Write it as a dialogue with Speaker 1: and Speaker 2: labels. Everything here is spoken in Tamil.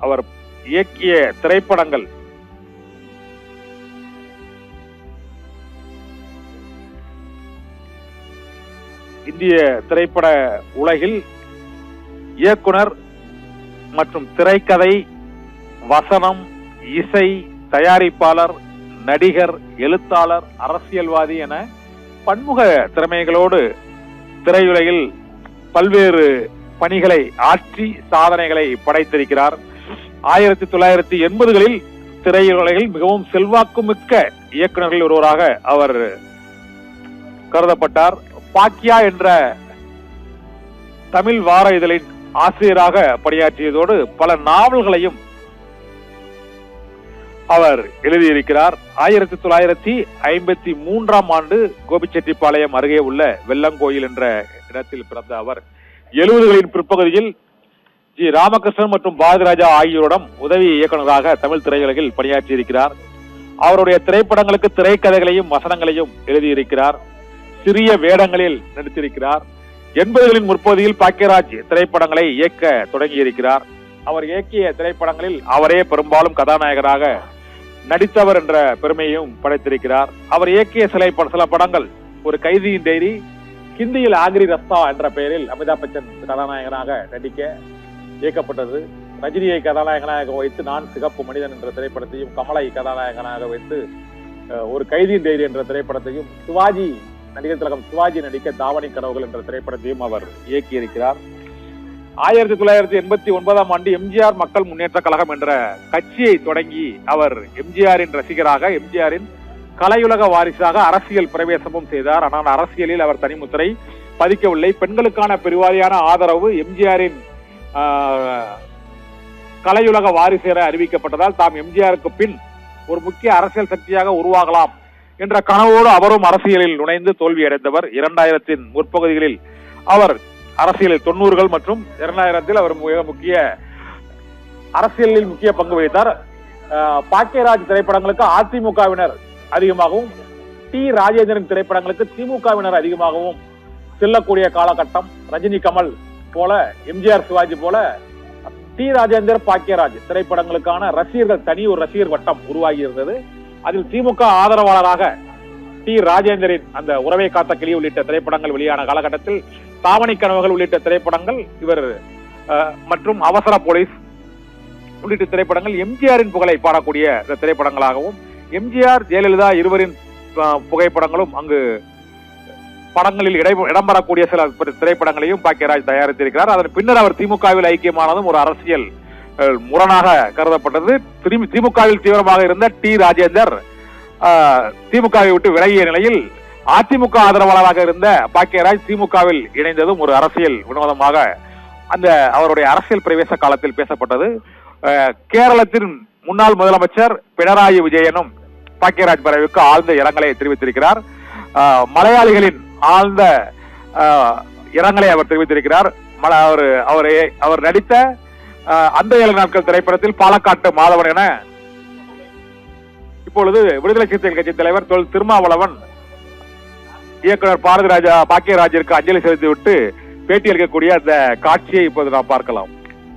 Speaker 1: அவர் இயக்கிய திரைப்படங்கள் இந்திய திரைப்பட உலகில் இயக்குனர் மற்றும் திரைக்கதை, வசனம், இசை, தயாரிப்பாளர், நடிகர், எழுத்தாளர், அரசியல்வாதி என பன்முக திறமைகளோடு திரையுலகில் பல்வேறு பணிகளை ஆற்றி சாதனைகளை படைத்திருக்கிறார். 1980களில் திரையுலகில் மிகவும் செல்வாக்குமிக்க இயக்குநர்கள் ஒருவராக அவர் கருதப்பட்டார். பாக்கியா என்ற தமிழ் வார இதழின் ஆசிரியராக பணியாற்றியதோடு பல நாவல்களையும் அவர் எழுதியிருக்கிறார். 1953ஆம் ஆண்டு கோபிச்செட்டிப்பாளையம் அருகே உள்ள வெள்ளங்கோயில் என்ற இடத்தில் பிறந்த அவர் 70களின் பிற்பகுதியில் ஜி ராமகிருஷ்ணன் மற்றும் பாரதிராஜா ஆகியோரிடம் உதவி இயக்குநராக தமிழ் திரையுலகில் பணியாற்றியிருக்கிறார். அவருடைய திரைப்படங்களுக்கு திரைக்கதைகளையும் வசனங்களையும் எழுதியிருக்கிறார். சிறிய வேடங்களில் நடித்திருக்கிறார். 80களின் முற்பகுதியில் பாக்கியராஜ் திரைப்படங்களை இயக்க தொடங்கியிருக்கிறார். அவர் இயக்கிய திரைப்படங்களில் அவரே பெரும்பாலும் கதாநாயகராக நடித்தவர் என்ற பெருமையையும் படைத்திருக்கிறார். அவர் இயக்கிய சில படங்கள் ஒரு கைதியின் டைரி, ஹிந்தியில் ஆக்ரி ரஸ்தா என்ற பெயரில் அமிதாப் பச்சன் கதாநாயகனாக நடிக்க இயக்கப்பட்டது. ரஜினியை கதாநாயகனாக வைத்து நான் சிகப்பு மனிதன் என்ற திரைப்படத்தையும், கமலை கதாநாயகனாக வைத்து ஒரு கைதியின் டைரி என்ற திரைப்படத்தையும், சிவாஜி நடிகர் திலகம் சிவாஜி நடிக்க தாவணி கனவுகள் என்ற திரைப்படத்தையும் அவர் இயக்கியிருக்கிறார். 1989ஆம் ஆண்டு எம்ஜிஆர் மக்கள் முன்னேற்ற கழகம் என்ற கட்சியை தொடங்கி அவர் எம்ஜிஆரின் ரசிகராக, எம்ஜிஆரின் கலையுலக வாரிசாக அரசியல் பிரவேசமும் செய்தார். ஆனால் அரசியலில் அவர் தனிமுத்திரை பதிக்கவில்லை. பெண்களுக்கான பெருவாரியான ஆதரவு எம்ஜிஆரின் கலையுலக வாரிசு என அறிவிக்கப்பட்டதால் தாம் எம்ஜிஆருக்கு பின் ஒரு முக்கிய அரசியல் சக்தியாக உருவாகலாம் என்ற கனவோடு அவரும் அரசியலில் நுழைந்து தோல்வியடைந்தவர். 2000 முற்பகுதிகளில் அவர் அரசியலில் 90கள் மற்றும் 2000 அவர் மிக முக்கிய அரசியலில் முக்கிய பங்கு வகித்தார். பாக்கியராஜ் திரைப்படங்களுக்கு அதிமுகவினர் அதிகமாகவும், டி ராஜேந்திரன் திரைப்படங்களுக்கு திமுகவினர் அதிகமாகவும் செல்லக்கூடிய காலகட்டம். ரஜினி கமல் போல, எம்ஜிஆர் சிவாஜி போல டி ராஜேந்தர் பாக்கியராஜ் திரைப்படங்களுக்கான ரசிகர்கள் தனி ஒரு ரசிகர் வட்டம் உருவாகி இருந்தது. அதில் திமுக ஆதரவாளராக டி ராஜேந்தரின் அந்த உறவை காத்த கிளி உள்ளிட்ட திரைப்படங்கள் வெளியான காலகட்டத்தில் தாவணி கனவுகள் உள்ளிட்ட திரைப்படங்கள் இவர் மற்றும் அவசர போலீஸ் உள்ளிட்ட திரைப்படங்கள் எம்ஜிஆரின் புகழை பாடக்கூடிய திரைப்படங்களாகவும், எம்ஜிஆர் ஜெயலலிதா இருவரின் புகைப்படங்களும் அங்கு படங்களில் இடம்பெறக்கூடிய சில திரைப்படங்களையும் பாக்கியராஜ் தயாரித்திருக்கிறார். அதன் பின்னர் அவர் திமுகவில் ஐக்கியமானதும் ஒரு அரசியல் முரணாக கருதப்பட்டது. திமுகவில் தீவிரமாக இருந்த டி ராஜேந்தர் திமுகவை விட்டு விலகிய நிலையில் அதிமுக ஆதரவாளராக இருந்த பாக்கியராஜ் திமுகவில் இணைந்ததும் ஒரு அரசியல் வினோதமாக அந்த அவருடைய அரசியல் பிரவேச காலத்தில் பேசப்பட்டது. கேரளத்தின் முன்னாள் முதலமைச்சர் பினராயி விஜயனும் பாக்கியராஜ் மறைவுக்கு ஆழ்ந்த இரங்கலை தெரிவித்திருக்கிறார். மலையாளிகளின் ஆழ்ந்த இரங்கலை அவர் தெரிவித்திருக்கிறார். அவர் நடித்த அந்த 7 நாட்கள் திரைப்படத்தில் பாலக்காட்டு மாதவன் என இப்பொழுது விடுதலை சிறுத்தைகள் கட்சி தலைவர் திருமாவளவன் இயக்குனர் பாக்கியராஜிற்கு அஞ்சலி செலுத்திவிட்டு பேட்டி அளிக்கக்கூடிய அந்த காட்சியை இப்போது நாம் பார்க்கலாம்.